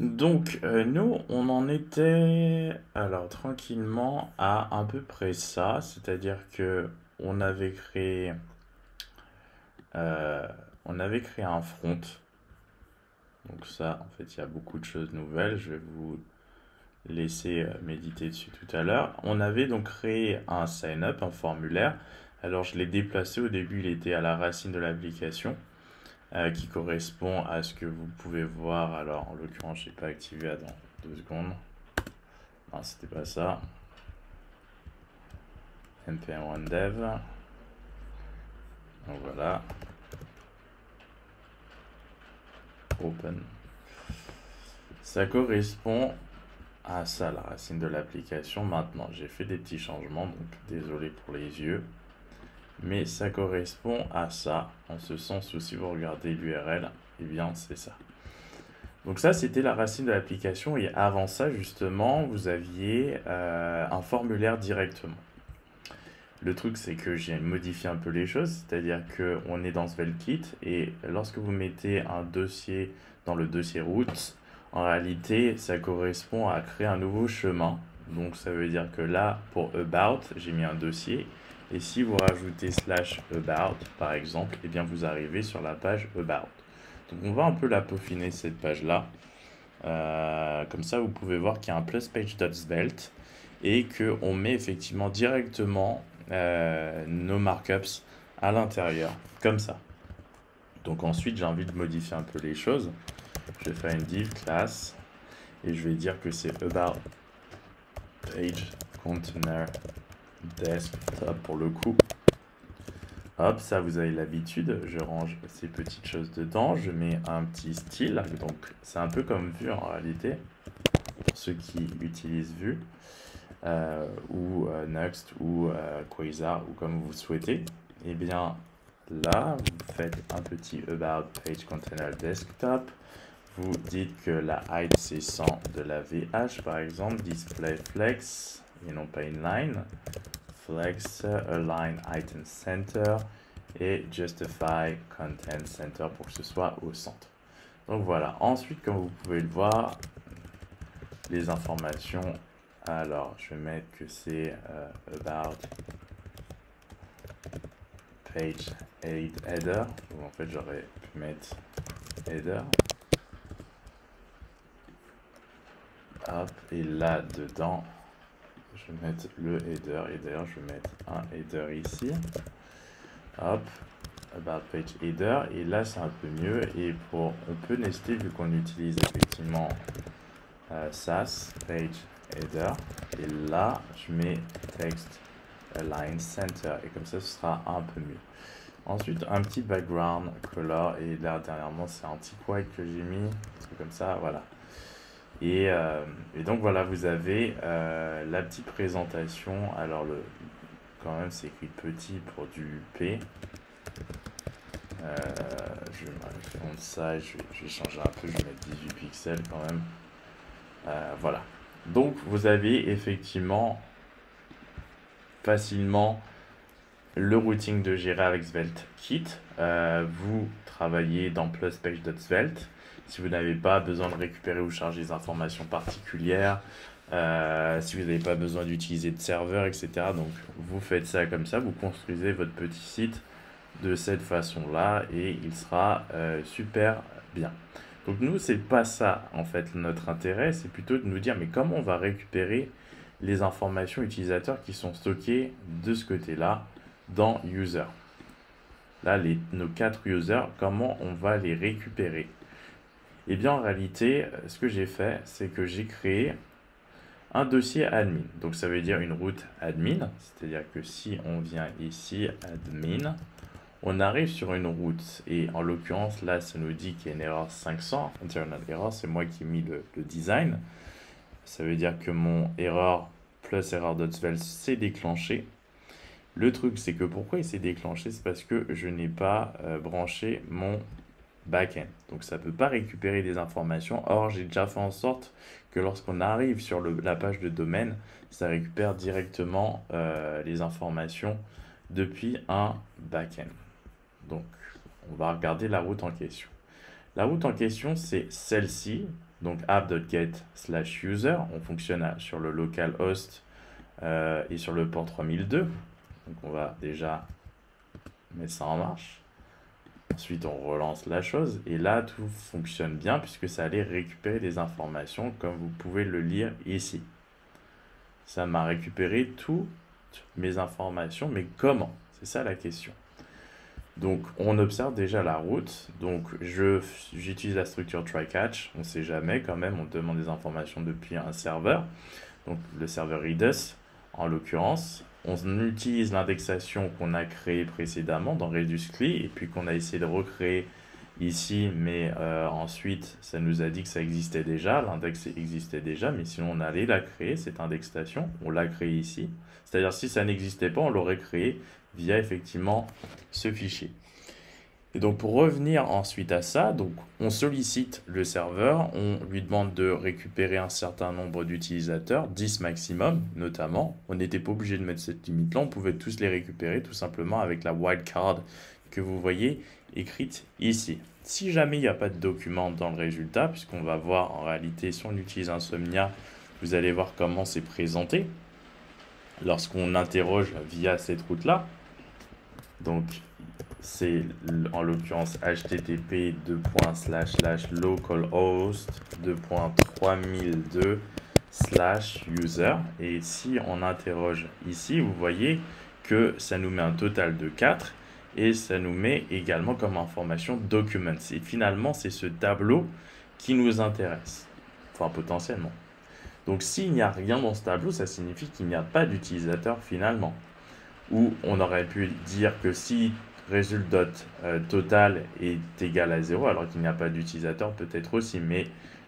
Donc, nous, on en était, alors tranquillement, à peu près ça, c'est-à-dire que on avait créé, euh, on avait créé un front. Donc ça, en fait, il y a beaucoup de choses nouvelles. Je vais vous laisser méditer dessus tout à l'heure. On avait donc créé un sign-up, un formulaire. Alors, je l'ai déplacé. Au début, il était à la racine de l'application, qui correspond à ce que vous pouvez voir. Alors, en l'occurrence, je n'ai pas activé. Attends, 2 secondes. Non, c'était pas ça. npm dev. Donc voilà. Open. Ça correspond à ça, la racine de l'application. Maintenant, j'ai fait des petits changements, donc désolé pour les yeux. Mais ça correspond à ça, en ce sens où si vous regardez l'URL, eh bien c'est ça. Donc ça, c'était la racine de l'application. Et avant ça, justement, vous aviez un formulaire directement. Le truc, c'est que j'ai modifié un peu les choses, c'est-à-dire qu'on est dans SvelteKit et lorsque vous mettez un dossier dans le dossier route, en réalité, ça correspond à créer un nouveau chemin. Donc ça veut dire que là, pour About, j'ai mis un dossier et si vous rajoutez /about, par exemple, eh bien vous arrivez sur la page About. Donc on va un peu la peaufiner cette page-là. Comme ça, vous pouvez voir qu'il y a un plus page.svelte et qu'on met effectivement directement nos markups à l'intérieur, comme ça. Donc ensuite, j'ai envie de modifier un peu les choses. Je vais faire une div class et je vais dire que c'est about page container desktop pour le coup. Hop, ça vous avez l'habitude, je range ces petites choses dedans, je mets un petit style, donc c'est un peu comme Vue en réalité, pour ceux qui utilisent Vue, ou Next, ou Quasar, ou comme vous souhaitez. Et bien là, vous faites un petit About Page Container Desktop, vous dites que la height c'est 100 de la VH par exemple, display flex, et non pas inline, flex, align item center, et justify content center pour que ce soit au centre. Donc voilà, ensuite comme vous pouvez le voir, les informations, alors je vais mettre que c'est about page header, donc en fait j'aurais pu mettre header, hop, et là dedans je vais mettre le header, et d'ailleurs je vais mettre un header ici, hop, about page header, et là c'est un peu mieux, et on peut nester vu qu'on utilise effectivement SAS page header, et là je mets text align center, et comme ça ce sera un peu mieux. Ensuite un petit background color, et là dernièrement c'est un petit white que j'ai mis, comme ça, voilà. Et donc voilà, vous avez la petite présentation. Alors quand même c'est écrit petit pour du P. Je vais faire ça, je vais changer un peu, je vais mettre 18 pixels quand même. Voilà. Donc vous avez effectivement facilement le routing de gérer avec SvelteKit. Vous travaillez dans pluspage.svelte. Si vous n'avez pas besoin de récupérer ou charger des informations particulières, si vous n'avez pas besoin d'utiliser de serveur, etc. Donc vous faites ça comme ça, vous construisez votre petit site de cette façon-là et il sera super bien. Donc nous, c'est pas ça en fait notre intérêt, c'est plutôt de nous dire mais comment on va récupérer les informations utilisateurs qui sont stockées de ce côté-là dans user. Là, nos 4 users, comment on va les récupérer? Eh bien, en réalité, ce que j'ai fait, c'est que j'ai créé un dossier admin. Donc, ça veut dire une route admin. C'est-à-dire que si on vient ici, admin, on arrive sur une route. Et en l'occurrence, là, ça nous dit qu'il y a une erreur 500. Internal error, c'est moi qui ai mis le design. Ça veut dire que mon erreur plus error.svelte s'est déclenché. Le truc, c'est que pourquoi il s'est déclenché, c'est parce que je n'ai pas branché mon backend. Donc ça ne peut pas récupérer des informations. Or, j'ai déjà fait en sorte que lorsqu'on arrive sur la page de domaine, ça récupère directement les informations depuis un backend. Donc, on va regarder la route en question. La route en question, c'est celle-ci. Donc app.get/user, on fonctionne sur le localhost et sur le port 3002. Donc on va déjà mettre ça en marche. Ensuite, on relance la chose et là, tout fonctionne bien puisque ça allait récupérer des informations comme vous pouvez le lire ici. Ça m'a récupéré toutes mes informations, mais comment? C'est ça la question. Donc, on observe déjà la route. Donc, j'utilise la structure try-catch. On ne sait jamais quand même, on demande des informations depuis un serveur. Donc, le serveur Redis, en l'occurrence. On utilise l'indexation qu'on a créée précédemment dans Redis-CLI et puis qu'on a essayé de recréer ici, mais ensuite, ça nous a dit que ça existait déjà, l'index existait déjà, mais sinon on allait la créer, cette indexation, on l'a créée ici. C'est-à-dire si ça n'existait pas, on l'aurait créé via effectivement ce fichier. Et donc pour revenir ensuite à ça, donc on sollicite le serveur, on lui demande de récupérer un certain nombre d'utilisateurs, 10 maximum notamment. On n'était pas obligé de mettre cette limite-là, on pouvait tous les récupérer tout simplement avec la wildcard que vous voyez écrite ici. Si jamais il n'y a pas de document dans le résultat, puisqu'on va voir en réalité si on utilise Insomnia, vous allez voir comment c'est présenté lorsqu'on interroge via cette route-là. Donc c'est en l'occurrence http://localhost.3002/user et si on interroge ici, vous voyez que ça nous met un total de 4 et ça nous met également comme information documents. Et finalement, c'est ce tableau qui nous intéresse, enfin potentiellement. Donc s'il n'y a rien dans ce tableau, ça signifie qu'il n'y a pas d'utilisateur finalement. Ou on aurait pu dire que si result.total est égal à 0, alors qu'il n'y a pas d'utilisateur, peut-être aussi. Mais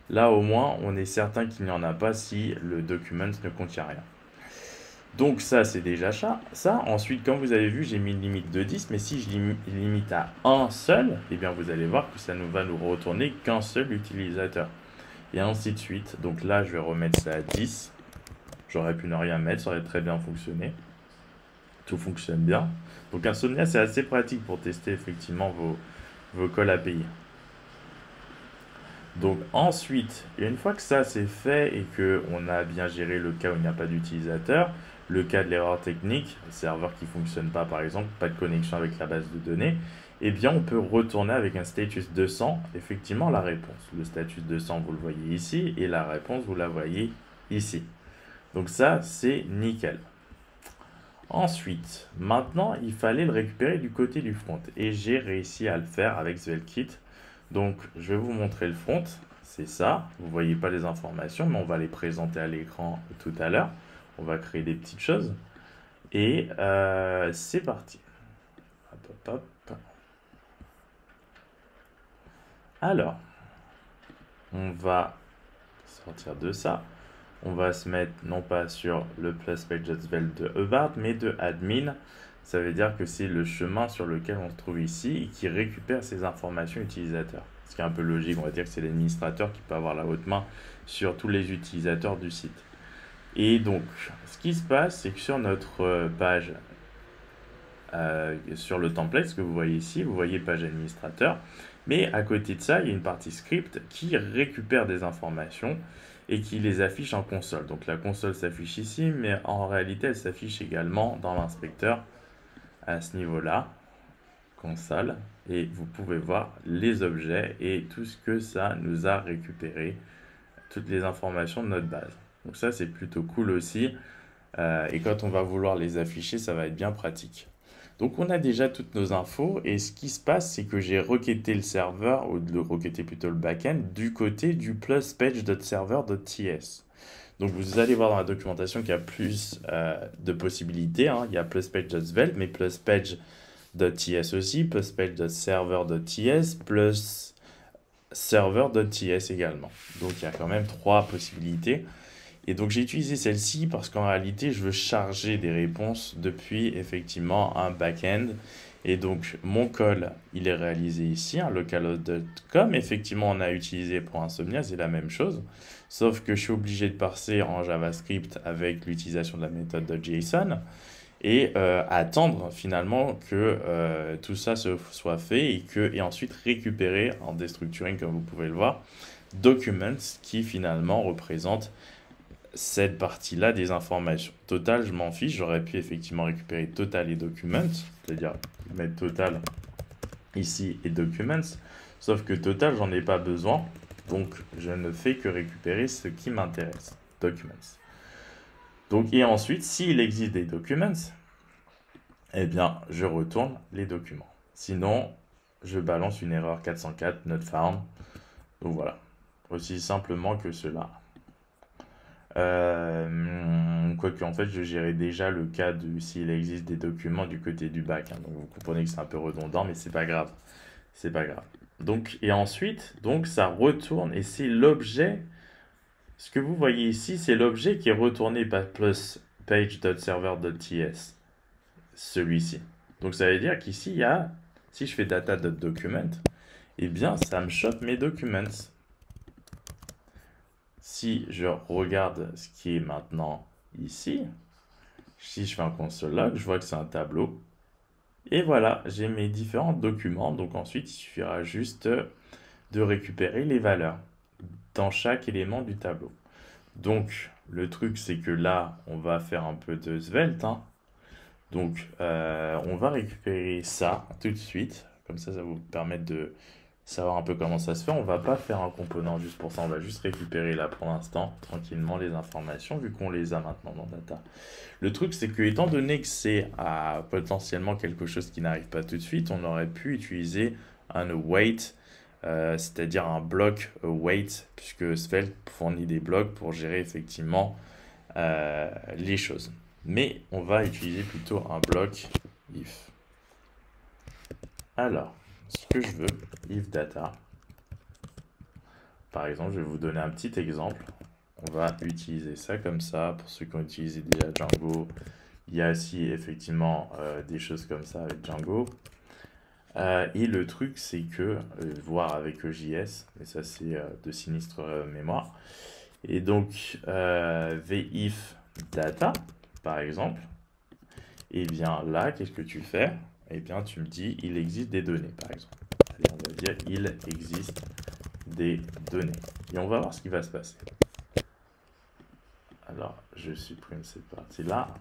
là, au moins, on est certain qu'il n'y en a pas si le document ne contient rien. Donc ça, c'est déjà ça. Ensuite, comme vous avez vu, j'ai mis une limite de 10. Mais si je limite à un seul, eh bien, vous allez voir que ça ne va nous retourner qu'un seul utilisateur. Et ainsi de suite. Donc là, je vais remettre ça à 10. J'aurais pu ne rien mettre, ça aurait très bien fonctionné. Tout fonctionne bien. Donc Insomnia, c'est assez pratique pour tester effectivement vos calls API. Donc ensuite, une fois que ça c'est fait et qu'on a bien géré le cas où il n'y a pas d'utilisateur, le cas de l'erreur technique, le serveur qui ne fonctionne pas par exemple, pas de connexion avec la base de données, eh bien on peut retourner avec un status 200, effectivement la réponse. Le status 200, vous le voyez ici, et la réponse, vous la voyez ici. Donc ça, c'est nickel. Ensuite, maintenant, il fallait le récupérer du côté du front. Et j'ai réussi à le faire avec Svelkit. Donc, je vais vous montrer le front. C'est ça. Vous ne voyez pas les informations, mais on va les présenter à l'écran tout à l'heure. On va créer des petites choses. Et c'est parti. Hop, hop, hop. Alors, on va sortir de ça. On va se mettre non pas sur le plus page.svel de About, mais de admin. Ça veut dire que c'est le chemin sur lequel on se trouve ici et qui récupère ces informations utilisateurs. Ce qui est un peu logique, on va dire que c'est l'administrateur qui peut avoir la haute main sur tous les utilisateurs du site. Et donc, ce qui se passe, c'est que sur notre page, sur le template, ce que vous voyez ici, vous voyez page administrateur. Mais à côté de ça, il y a une partie script qui récupère des informations et qui les affiche en console. Donc la console s'affiche ici, mais en réalité, elle s'affiche également dans l'inspecteur à ce niveau-là, console. Et vous pouvez voir les objets et tout ce que ça nous a récupéré, toutes les informations de notre base. Donc ça, c'est plutôt cool aussi. Et quand on va vouloir les afficher, ça va être bien pratique. Donc on a déjà toutes nos infos et ce qui se passe, c'est que j'ai requêté le serveur, ou de requêter plutôt le backend, du côté du pluspage.server.ts. Donc vous allez voir dans la documentation qu'il y a plus de possibilités. Hein. Il y a pluspage.svelte, mais pluspage.ts aussi, pluspage.server.ts, plus server.ts également. Donc il y a quand même 3 possibilités. Et donc j'ai utilisé celle-ci parce qu'en réalité je veux charger des réponses depuis effectivement un back-end. Et donc mon call il est réalisé ici, un localhost.com. Effectivement on a utilisé pour Insomnia, c'est la même chose. Sauf que je suis obligé de parser en JavaScript avec l'utilisation de la méthode .json et attendre finalement que tout ça soit fait et ensuite récupérer en destructuring comme vous pouvez le voir documents qui finalement représente cette partie-là des informations. Total, je m'en fiche, j'aurais pu effectivement récupérer total et documents, c'est-à-dire mettre total ici et documents, sauf que total, j'en ai pas besoin, donc je ne fais que récupérer ce qui m'intéresse, documents. Donc, et ensuite, s'il existe des documents, eh bien, je retourne les documents. Sinon, je balance une erreur 404, not found. Donc voilà, aussi simplement que cela. Quoique en fait je gérais déjà le cas de s'il existe des documents du côté du bac, hein. Donc vous comprenez que c'est un peu redondant, mais c'est pas grave. C'est pas grave. Donc, et ensuite, donc ça retourne et c'est l'objet. Ce que vous voyez ici, c'est l'objet qui est retourné par plus page.server.ts. Celui-ci. Donc ça veut dire qu'ici il y a, si je fais data.document, eh bien ça me chope mes documents. Si je regarde ce qui est maintenant ici, si je fais un console log, je vois que c'est un tableau. Et voilà, j'ai mes différents documents. Donc ensuite, il suffira juste de récupérer les valeurs dans chaque élément du tableau. Donc, le truc, c'est que là, on va faire un peu de svelte, hein. Donc, on va récupérer ça tout de suite. Comme ça va vous permettre de savoir un peu comment ça se fait. On va pas faire un component juste pour ça. On va juste récupérer là pour l'instant, tranquillement, les informations, vu qu'on les a maintenant dans Data. Le truc, c'est que, étant donné que c'est potentiellement quelque chose qui n'arrive pas tout de suite, on aurait pu utiliser un await, c'est-à-dire un bloc await, puisque Svelte fournit des blocs pour gérer effectivement les choses. Mais on va utiliser plutôt un bloc if. Alors, ce que je veux, if data. Par exemple, je vais vous donner un petit exemple. On va utiliser ça comme ça. Pour ceux qui ont utilisé déjà Django, il y a aussi effectivement des choses comme ça avec Django. Et le truc, c'est que, voir avec EJS, mais ça c'est de sinistre mémoire. Et donc, vif data, par exemple, et bien là, qu'est-ce que tu fais? Eh bien, tu me dis, il existe des données, par exemple. Allez, on va dire, il existe des données. Et on va voir ce qui va se passer. Alors, je supprime cette partie-là.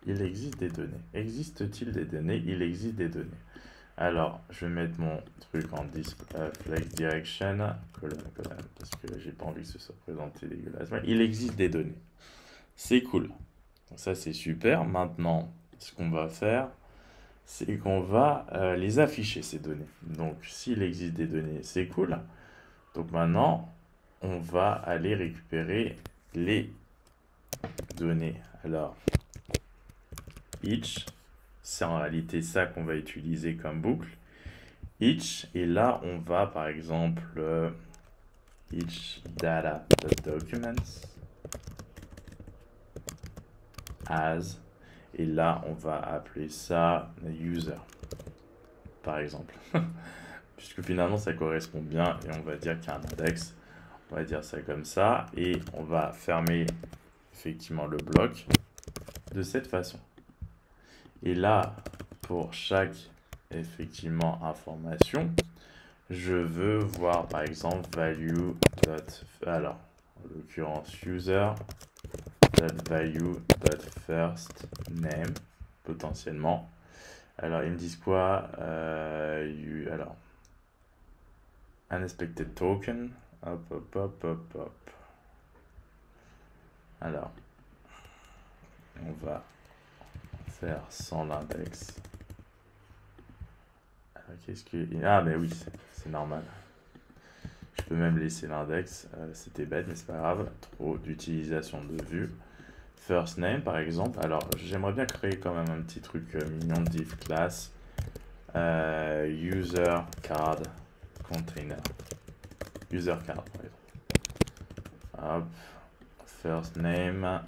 Il existe des données. Existe-t-il des données? Il existe des données. Alors, je vais mettre mon truc en flex direction, colonne, parce que j'ai pas envie que ce soit présenté dégueulasse. Mais il existe des données. C'est cool. Donc ça, c'est super. Maintenant, ce qu'on va faire, c'est qu'on va les afficher, ces données. Donc, s'il existe des données, c'est cool. Donc maintenant, on va aller récupérer les données. Alors, each, c'est en réalité ça qu'on va utiliser comme boucle. Each, et là, on va par exemple each data.documents as, et là, on va appeler ça user, par exemple. Puisque finalement, ça correspond bien, et on va dire qu'il y a un index. On va dire ça comme ça, et on va fermer effectivement le bloc de cette façon. Et là, pour chaque effectivement information, je veux voir par exemple value alors en l'occurrence user value first name potentiellement. Alors ils me disent quoi? Alors unexpected token, hop. Alors on va faire sans l'index. Qu'est-ce que... Ah, mais oui, c'est normal. Je peux même laisser l'index. C'était bête, mais c'est pas grave. Trop d'utilisation de vue. First name, par exemple. Alors, j'aimerais bien créer quand même un petit truc mignon de div class. User card container. User card, par exemple. Hop. First name.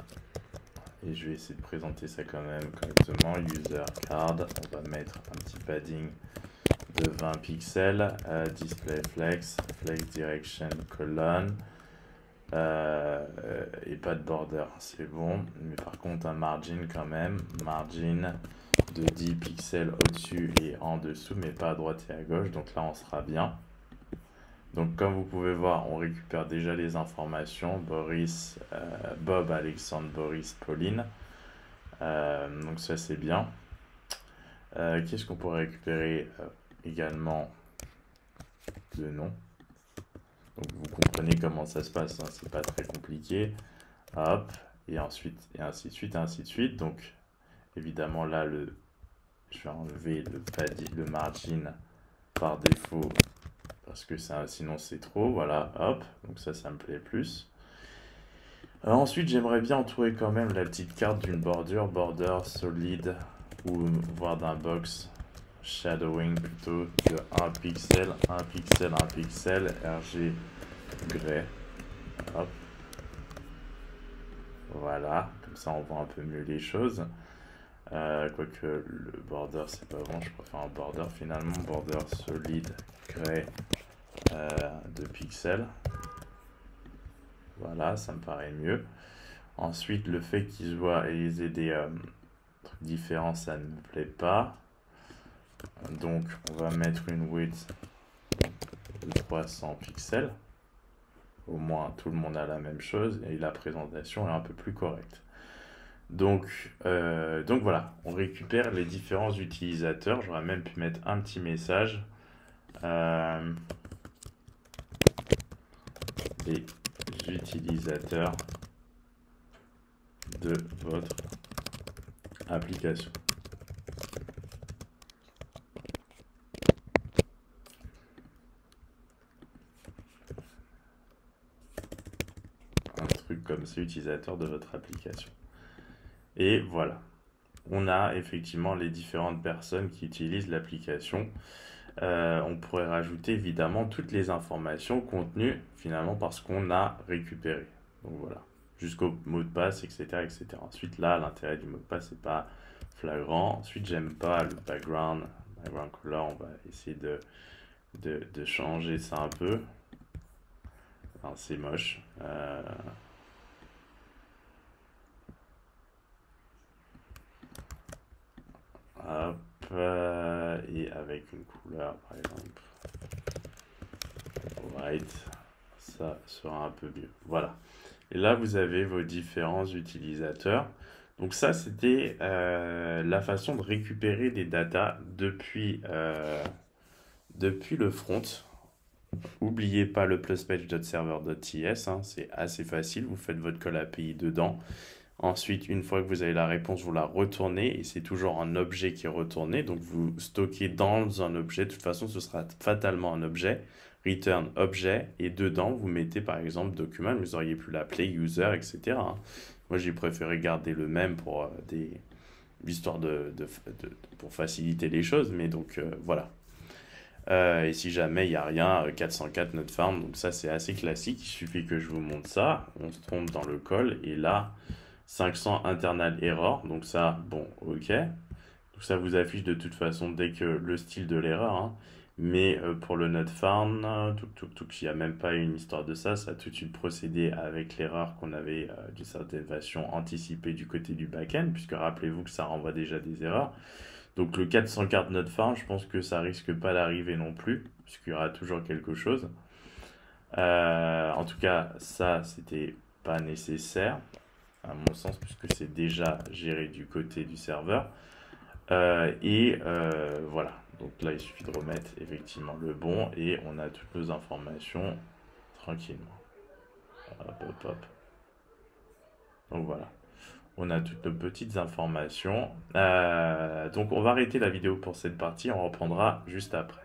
Et je vais essayer de présenter ça quand même correctement. User card. On va mettre un petit padding de 20 pixels, display flex direction colonne, et pas de border, c'est bon, mais par contre un margin quand même, margin de 10 pixels au-dessus et en dessous, mais pas à droite et à gauche, donc là on sera bien. Donc comme vous pouvez voir, on récupère déjà les informations. Boris, Bob, Alexandre, Boris, Pauline. Donc ça c'est bien. Qu'est-ce qu'on pourrait récupérer également? Le nom. Donc vous comprenez comment ça se passe, hein, c'est pas très compliqué. Hop, et ensuite, et ainsi de suite, et ainsi de suite. Donc évidemment là, je vais enlever le margin par défaut parce que ça, sinon c'est trop. Voilà, hop, donc ça me plaît plus. Ensuite, j'aimerais bien entourer quand même la petite carte d'une bordure, border solide ou voire d'un box shadowing plutôt de 1 pixel, 1 pixel, 1 pixel, RG gray. Hop. Voilà, comme ça on voit un peu mieux les choses. Quoique le border c'est pas bon, je préfère un border finalement. Border solide, gray, 2 pixels. Voilà, ça me paraît mieux. Ensuite, le fait qu'ils aient des trucs différents, ça ne me plaît pas. Donc, on va mettre une width de 300 pixels. Au moins, tout le monde a la même chose et la présentation est un peu plus correcte. Donc voilà, on récupère les différents utilisateurs. J'aurais même pu mettre un petit message. Les utilisateurs de votre application. Un truc comme ça, utilisateur de votre application. Et voilà, on a effectivement les différentes personnes qui utilisent l'application. On pourrait rajouter évidemment toutes les informations contenues finalement parce qu'on a récupéré. Donc voilà, jusqu'au mot de passe, etc., etc. Ensuite là, l'intérêt du mot de passe n'est pas flagrant. Ensuite, j'aime pas le background color. On va essayer de changer ça un peu. C'est moche. Hop, et avec une couleur par exemple white, ça sera un peu mieux. Voilà. Et là, vous avez vos différents utilisateurs. Donc ça, c'était la façon de récupérer des datas depuis le front. N'oubliez pas le pluspage.server.ts, hein, c'est assez facile. Vous faites votre call API dedans. Ensuite, une fois que vous avez la réponse, vous la retournez et c'est toujours un objet qui est retourné. Donc, vous stockez dans un objet. De toute façon, ce sera fatalement un objet. Return objet et dedans, vous mettez par exemple document. Vous auriez pu l'appeler user, etc. hein. Moi, j'ai préféré garder le même pour histoire pour faciliter les choses. Mais donc, voilà. Et si jamais il n'y a rien, 404 not found. Donc, ça, c'est assez classique. Il suffit que je vous montre ça. On se trompe dans le call et là. 500 internal error, donc ça, bon, ok. Donc ça vous affiche de toute façon dès que le style de l'erreur, hein. Mais pour le not found, il n'y a même pas une histoire de ça, ça a tout de suite procédé avec l'erreur qu'on avait d'une certaine façon anticipée du côté du back-end, puisque rappelez-vous que ça renvoie déjà des erreurs. Donc le 404 not found, je pense que ça risque pas d'arriver non plus, puisqu'il y aura toujours quelque chose. En tout cas, ça, c'était pas nécessaire à mon sens, puisque c'est déjà géré du côté du serveur. Voilà, donc là il suffit de remettre effectivement le bon et on a toutes nos informations tranquillement. Hop, hop, hop. Donc voilà, on a toutes nos petites informations. Donc on va arrêter la vidéo pour cette partie, on reprendra juste après.